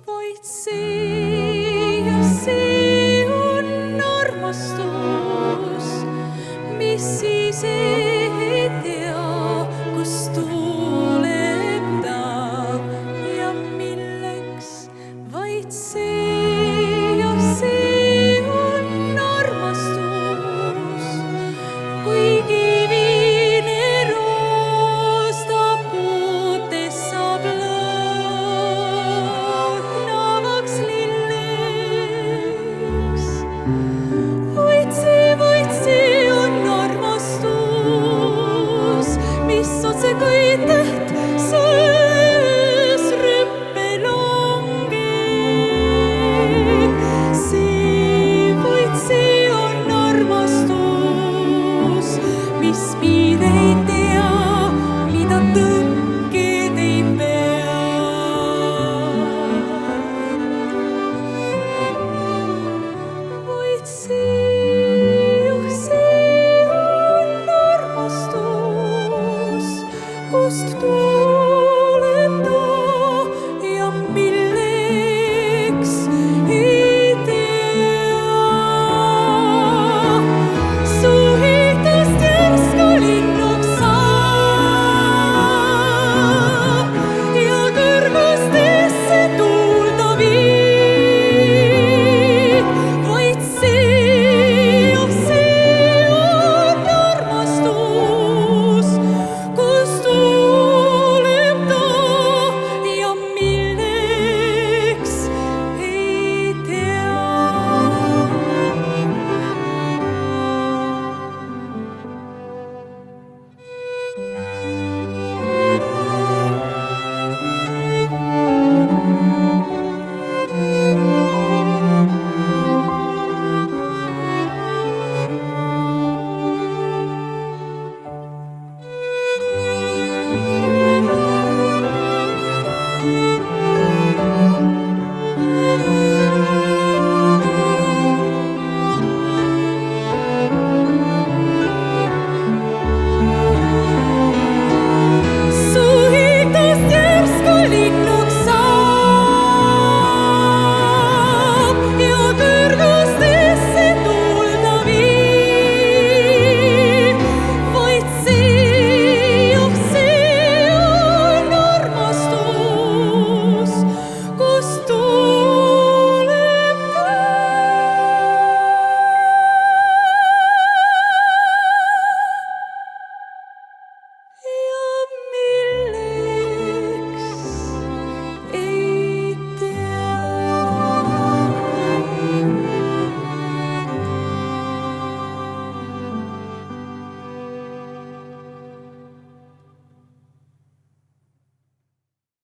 Vaid see on armastus, mis siis ei tea, kust tuleb ta ja milleks. Vaid see on armastus, kui kivine roos ta puutes saab lõhnavaks lilleks. Vaid see on armastus, mis otse kui täht sões rüppe langeb. Vaid see on armastus, mis piireid